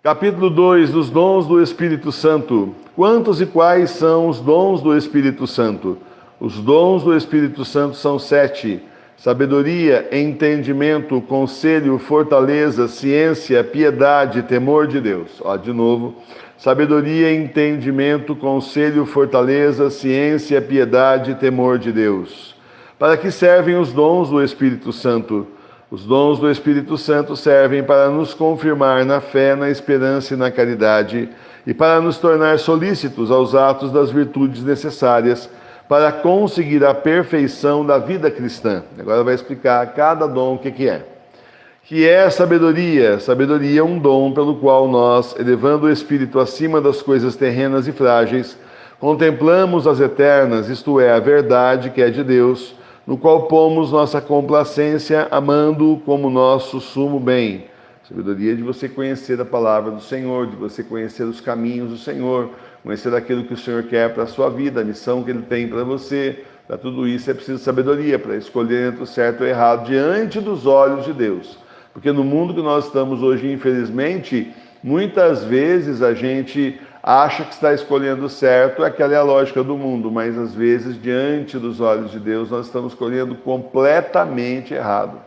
Capítulo 2 dos dons do Espírito Santo. Quantos e quais são os dons do Espírito Santo? Os dons do Espírito Santo são 7. Sabedoria, entendimento, conselho, fortaleza, ciência, piedade, temor de Deus. De novo. Sabedoria, entendimento, conselho, fortaleza, ciência, piedade, temor de Deus. Para que servem os dons do Espírito Santo? Os dons do Espírito Santo servem para nos confirmar na fé, na esperança e na caridade, e para nos tornar solícitos aos atos das virtudes necessárias para conseguir a perfeição da vida cristã. Agora vai explicar cada dom o que é. Que é a sabedoria? Sabedoria é um dom pelo qual nós, elevando o espírito acima das coisas terrenas e frágeis, contemplamos as eternas, isto é, a verdade que é de Deus, no qual pomos nossa complacência, amando-o como nosso sumo bem. Sabedoria de você conhecer a palavra do Senhor, de você conhecer os caminhos do Senhor, conhecer aquilo que o Senhor quer para a sua vida, a missão que Ele tem para você. Para tudo isso é preciso sabedoria, para escolher entre o certo e o errado diante dos olhos de Deus. Porque no mundo que nós estamos hoje, infelizmente, muitas vezes a gente acha que está escolhendo certo, aquela é a lógica do mundo, mas às vezes, diante dos olhos de Deus, nós estamos escolhendo completamente errado.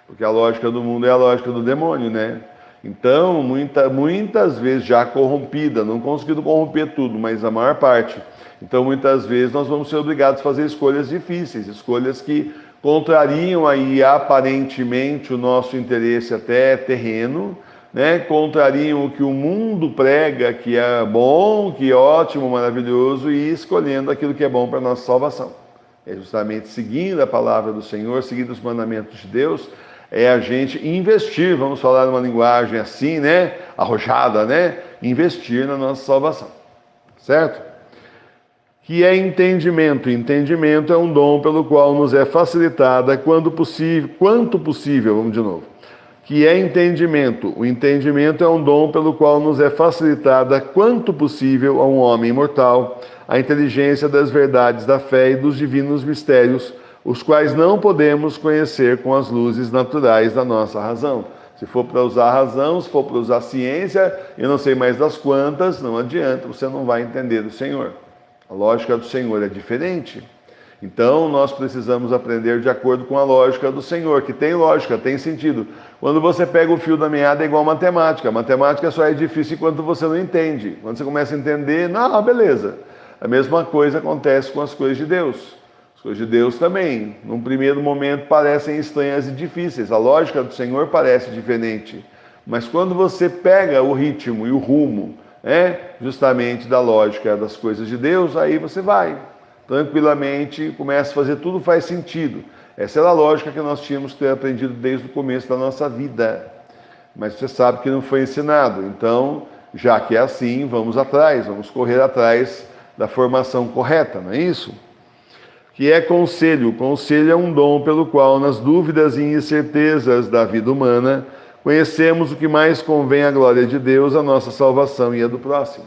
Porque a lógica do mundo é a lógica do demônio, né? Então, muitas vezes já corrompida, não conseguindo corromper tudo, mas a maior parte. Então, muitas vezes nós vamos ser obrigados a fazer escolhas difíceis, escolhas que contrariam aí aparentemente o nosso interesse até terreno, né? Contrariam o que o mundo prega, que é bom, que é ótimo, maravilhoso, e escolhendo aquilo que é bom para a nossa salvação. É justamente seguindo a palavra do Senhor, seguindo os mandamentos de Deus, é a gente investir, vamos falar numa linguagem assim, né? Arrojada, né? Investir na nossa salvação. Certo? Que é entendimento. Entendimento é um dom pelo qual nos é facilitada quanto possível, vamos de novo. Que é entendimento. O entendimento é um dom pelo qual nos é facilitada quanto possível a um homem mortal a inteligência das verdades da fé e dos divinos mistérios, os quais não podemos conhecer com as luzes naturais da nossa razão. Se for para usar a razão, se for para usar a ciência, eu não sei mais das quantas, não adianta, você não vai entender o Senhor. A lógica do Senhor é diferente. Então, nós precisamos aprender de acordo com a lógica do Senhor, que tem lógica, tem sentido. Quando você pega o fio da meada é igual a matemática. A matemática só é difícil enquanto você não entende. Quando você começa a entender, não, beleza. A mesma coisa acontece com as coisas de Deus. As coisas de Deus também, num primeiro momento, parecem estranhas e difíceis. A lógica do Senhor parece diferente. Mas quando você pega o ritmo e o rumo, justamente da lógica das coisas de Deus, aí você vai tranquilamente, começa a fazer tudo, faz sentido. Essa era a lógica que nós tínhamos que ter aprendido desde o começo da nossa vida. Mas você sabe que não foi ensinado. Então, já que é assim, vamos atrás, vamos correr atrás da formação correta, não é isso? Que é conselho. Conselho é um dom pelo qual, nas dúvidas e incertezas da vida humana, conhecemos o que mais convém à glória de Deus, a nossa salvação e a do próximo.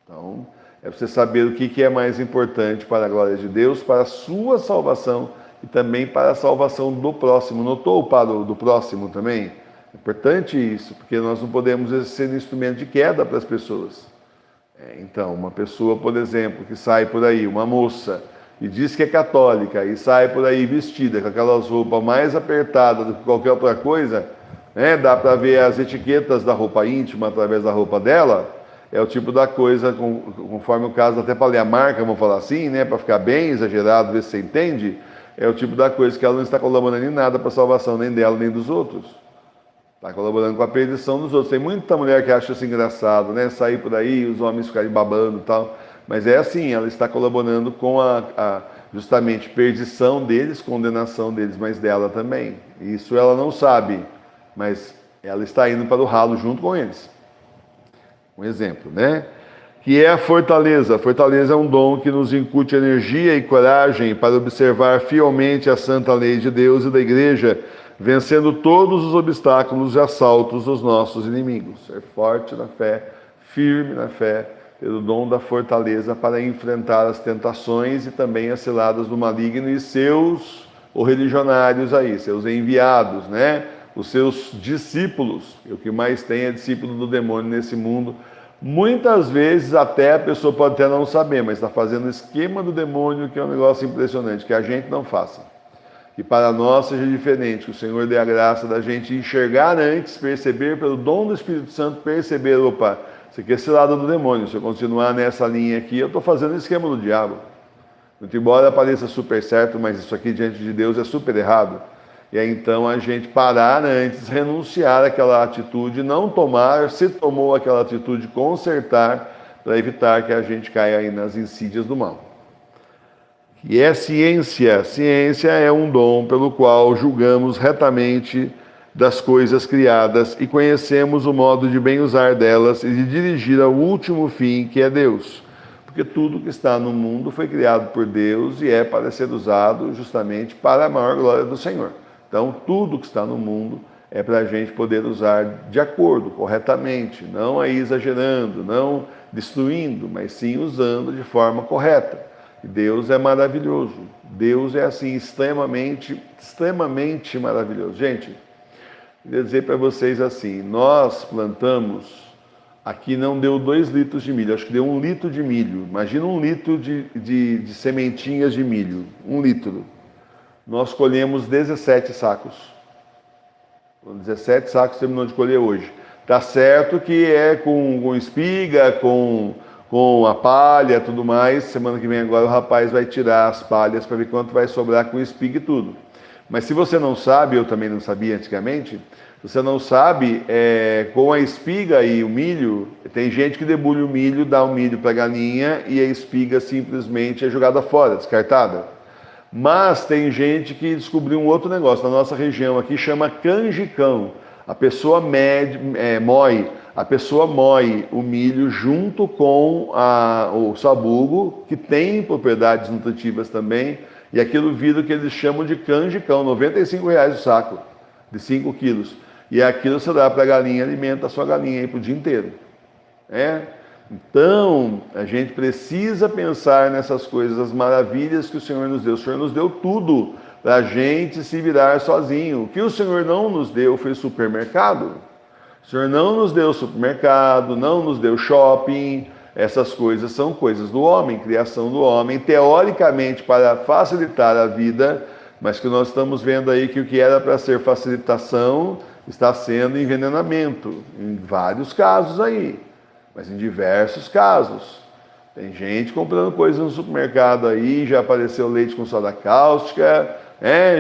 Então, é você saber o que é mais importante para a glória de Deus, para a sua salvação e também para a salvação do próximo. Notou o para do próximo também? É importante isso, porque nós não podemos ser um instrumento de queda para as pessoas. Então, uma pessoa, por exemplo, que sai por aí, uma moça, e diz que é católica, e sai por aí vestida com aquelas roupas mais apertadas do que qualquer outra coisa, dá para ver as etiquetas da roupa íntima através da roupa dela. É o tipo da coisa, conforme o caso, até para ler a marca, vamos falar assim, para ficar bem exagerado, ver se você entende, é o tipo da coisa que ela não está colaborando em nada para a salvação nem dela, nem dos outros. Está colaborando com a perdição dos outros. Tem muita mulher que acha isso engraçado, sair por aí, os homens ficarem babando e tal. Mas é assim, ela está colaborando com justamente perdição deles, condenação deles, mas dela também. Isso ela não sabe, mas ela está indo para o ralo junto com eles. Um exemplo, Que é a fortaleza. A fortaleza é um dom que nos incute energia e coragem para observar fielmente a santa lei de Deus e da Igreja, vencendo todos os obstáculos e assaltos dos nossos inimigos. Ser forte na fé, firme na fé, ter o dom da fortaleza para enfrentar as tentações e também as ciladas do maligno e seus religionários aí, seus enviados, os seus discípulos, e o que mais tem é discípulo do demônio nesse mundo. Muitas vezes até a pessoa pode até não saber, mas está fazendo o esquema do demônio, que é um negócio impressionante, que a gente não faça. Que para nós seja diferente, que o Senhor dê a graça da gente enxergar antes, perceber pelo dom do Espírito Santo, perceber, opa, isso aqui é esse lado do demônio, se eu continuar nessa linha aqui, eu estou fazendo o esquema do diabo. Muito embora pareça super certo, mas isso aqui diante de Deus é super errado. E aí então a gente parar antes, renunciar àquela atitude, não tomar, se tomou aquela atitude, consertar, para evitar que a gente caia aí nas insídias do mal. E é ciência. Ciência é um dom pelo qual julgamos retamente das coisas criadas e conhecemos o modo de bem usar delas e de dirigir ao último fim, que é Deus. Porque tudo que está no mundo foi criado por Deus e é para ser usado justamente para a maior glória do Senhor. Então, tudo que está no mundo é para a gente poder usar de acordo, corretamente, não aí exagerando, não destruindo, mas sim usando de forma correta. E Deus é maravilhoso. Deus é assim, extremamente maravilhoso. Gente, queria dizer para vocês assim, nós plantamos, aqui não deu 2 litros de milho, acho que deu 1 litro de milho. Imagina 1 litro de sementinhas de milho, 1 litro. Nós colhemos 17 sacos. 17 sacos terminou de colher hoje. Tá certo que é com espiga, com a palha e tudo mais. Semana que vem agora o rapaz vai tirar as palhas para ver quanto vai sobrar com espiga e tudo. Mas se você não sabe, eu também não sabia antigamente, você não sabe, com a espiga e o milho, tem gente que debulha o milho, dá o milho para a galinha e a espiga simplesmente é jogada fora, descartada. Mas tem gente que descobriu um outro negócio, na nossa região aqui chama canjicão. A pessoa moe o milho junto com o sabugo, que tem propriedades nutritivas também, e aquilo vira o que eles chamam de canjicão, R$95 o saco, de 5 quilos. E aquilo você dá para a galinha, alimenta a sua galinha aí para o dia inteiro. Então, a gente precisa pensar nessas coisas, as maravilhas que o Senhor nos deu. O Senhor nos deu tudo para a gente se virar sozinho. O que o Senhor não nos deu foi supermercado. O Senhor não nos deu supermercado, não nos deu shopping. Essas coisas são coisas do homem, criação do homem, teoricamente para facilitar a vida, mas que nós estamos vendo aí que o que era para ser facilitação está sendo envenenamento, em vários casos aí, mas em diversos casos. Tem gente comprando coisas no supermercado aí, já apareceu leite com soda cáustica,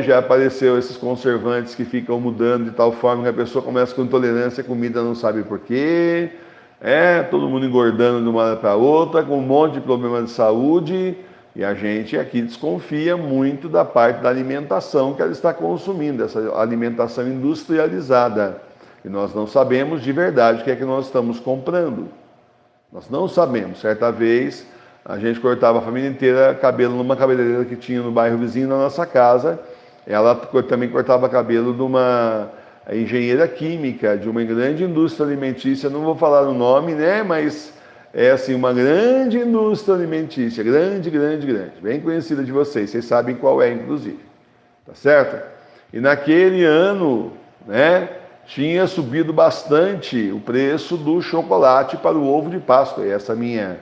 já apareceu esses conservantes que ficam mudando de tal forma que a pessoa começa com intolerância à comida, não sabe por quê, todo mundo engordando de uma hora para outra, com um monte de problema de saúde, e a gente aqui desconfia muito da parte da alimentação que ela está consumindo, essa alimentação industrializada. E nós não sabemos de verdade o que é que nós estamos comprando. Nós não sabemos. Certa vez, a gente cortava a família inteira cabelo numa cabeleireira que tinha no bairro vizinho da nossa casa. Ela também cortava cabelo de uma engenheira química, de uma grande indústria alimentícia. Não vou falar o nome, né? Mas é assim, uma grande indústria alimentícia. Grande. Bem conhecida de vocês. Vocês sabem qual é, inclusive. Tá certo? E naquele ano, tinha subido bastante o preço do chocolate para o ovo de Páscoa. E essa minha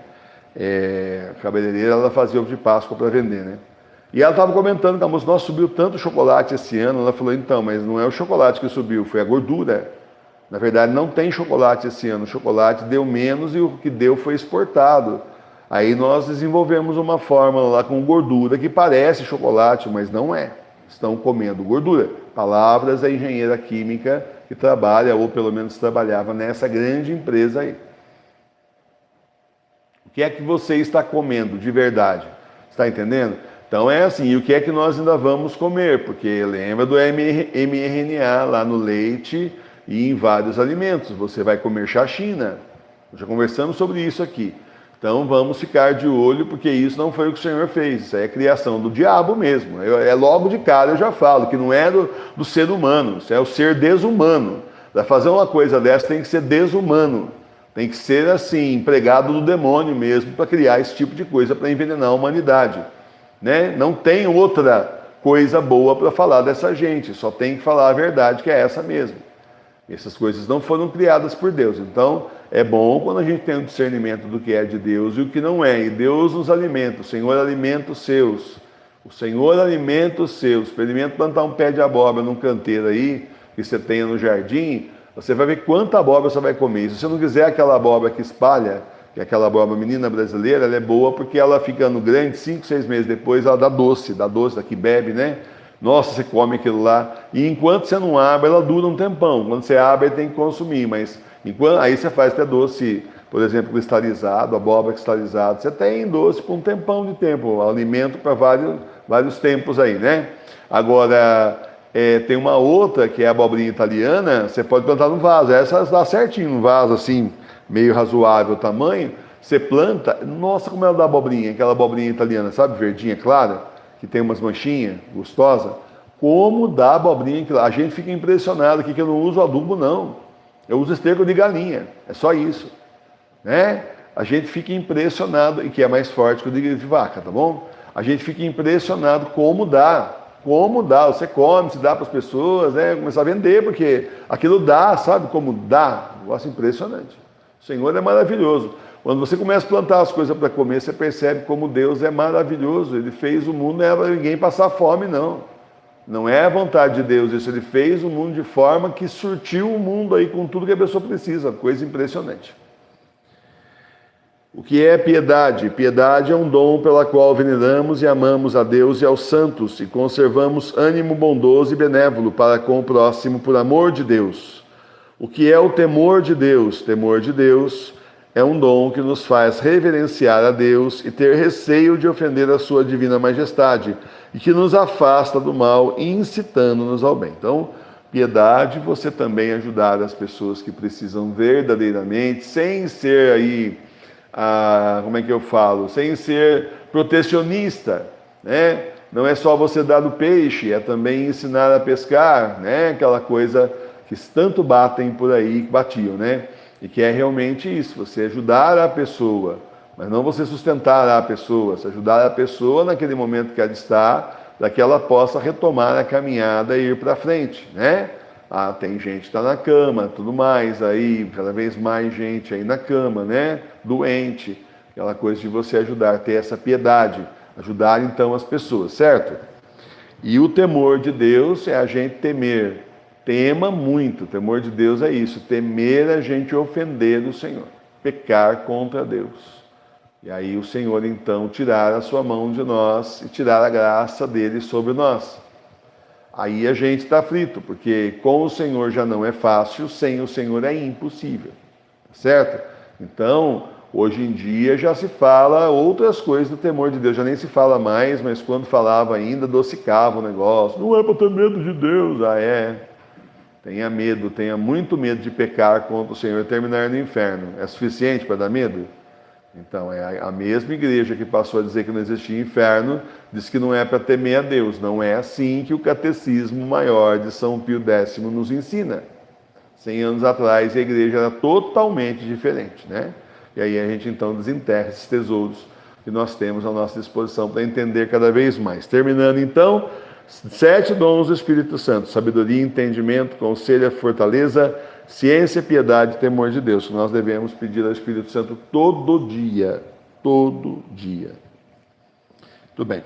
cabeleireira, ela fazia ovo de Páscoa para vender, né? E ela estava comentando que a moça, nossa, subiu tanto chocolate esse ano. Ela falou, então, mas não é o chocolate que subiu, foi a gordura. Na verdade, não tem chocolate esse ano. O chocolate deu menos e o que deu foi exportado. Aí nós desenvolvemos uma fórmula lá com gordura que parece chocolate, mas não é. Estão comendo gordura. Palavras da engenheira química que trabalha, ou pelo menos trabalhava nessa grande empresa aí. O que é que você está comendo de verdade? Está entendendo? Então é assim, e o que é que nós ainda vamos comer? Porque lembra do mRNA lá no leite e em vários alimentos. Você vai comer chachina. Já conversamos sobre isso aqui. Então vamos ficar de olho, porque isso não foi o que o Senhor fez. Isso é criação do diabo mesmo. Logo de cara eu já falo que não é do ser humano, isso é o ser desumano. Para fazer uma coisa dessa tem que ser desumano. Tem que ser assim, empregado do demônio mesmo, para criar esse tipo de coisa, para envenenar a humanidade. Não tem outra coisa boa para falar dessa gente, só tem que falar a verdade, que é essa mesmo. Essas coisas não foram criadas por Deus. Então, é bom quando a gente tem um discernimento do que é de Deus e o que não é. E Deus nos alimenta, o Senhor alimenta os seus. O Senhor alimenta os seus. Experimenta plantar um pé de abóbora num canteiro aí, que você tenha no jardim, você vai ver quanta abóbora você vai comer. Se você não quiser aquela abóbora que espalha, que é aquela abóbora menina brasileira, ela é boa porque ela ficando grande, 5, 6 meses depois, ela dá doce, daqui bebe, né? Nossa, você come aquilo lá. E enquanto você não abre, ela dura um tempão. Quando você abre, tem que consumir. Mas aí você faz até doce, por exemplo, cristalizado, abóbora cristalizada. Você tem doce por um tempão de tempo, alimento para vários tempos aí, né? Agora, tem uma outra, que é a abobrinha italiana, você pode plantar no vaso. Essa dá certinho no vaso, assim, meio razoável o tamanho. Você planta, nossa, como ela dá abobrinha, aquela abobrinha italiana, sabe, verdinha, clara, que tem umas manchinhas, gostosa. Como dá abobrinha, a gente fica impressionado aqui que eu não uso adubo, não. Eu uso esterco de galinha, é só isso, né? A gente fica impressionado, e que é mais forte que o de vaca, tá bom? A gente fica impressionado como dá, você come, se dá para as pessoas, né? Começar a vender, porque aquilo dá, sabe como dá? Um negócio impressionante. O Senhor é maravilhoso. Quando você começa a plantar as coisas para comer, você percebe como Deus é maravilhoso. Ele fez o mundo, não é para ninguém passar fome, não. Não é a vontade de Deus isso. Ele fez o mundo de forma que surtiu o mundo aí com tudo que a pessoa precisa. Coisa impressionante. O que é piedade? Piedade é um dom pela qual veneramos e amamos a Deus e aos santos e conservamos ânimo bondoso e benévolo para com o próximo por amor de Deus. O que é o temor de Deus? Temor de Deus é um dom que nos faz reverenciar a Deus e ter receio de ofender a sua divina majestade e que nos afasta do mal, incitando-nos ao bem. Então, piedade, você também ajudar as pessoas que precisam verdadeiramente, sem ser aí, como é que eu falo? Sem ser protecionista, né? Não é só você dar o peixe, é também ensinar a pescar, né? Aquela coisa que tanto batem por aí, que batiam, né? E que é realmente isso, você ajudar a pessoa, mas não você sustentar a pessoa, você ajudar a pessoa naquele momento que ela está, para que ela possa retomar a caminhada e ir para frente, né? Tem gente que está na cama, tudo mais, aí cada vez mais gente aí na cama, né? Doente, aquela coisa de você ajudar, ter essa piedade, ajudar então as pessoas, certo? E o temor de Deus é a gente temer. Tema muito, o temor de Deus é isso, temer a gente ofender o Senhor, pecar contra Deus. E aí o Senhor então tirar a sua mão de nós e tirar a graça dele sobre nós. Aí a gente está aflito, porque com o Senhor já não é fácil, sem o Senhor é impossível, certo? Então, hoje em dia já se fala outras coisas do temor de Deus, já nem se fala mais, mas quando falava ainda, adocicava o negócio. Não é para ter medo de Deus, Tenha medo, tenha muito medo de pecar contra o Senhor e terminar no inferno. É suficiente para dar medo? Então, é a mesma igreja que passou a dizer que não existia inferno, diz que não é para temer a Deus. Não é assim que o catecismo maior de São Pio X nos ensina. 100 anos atrás, a igreja era totalmente diferente, né? E aí a gente, então, desenterra esses tesouros que nós temos à nossa disposição para entender cada vez mais. Terminando, então, 7 dons do Espírito Santo: sabedoria, entendimento, conselho, fortaleza, ciência, piedade e temor de Deus, que nós devemos pedir ao Espírito Santo todo dia. Todo dia. Tudo bem.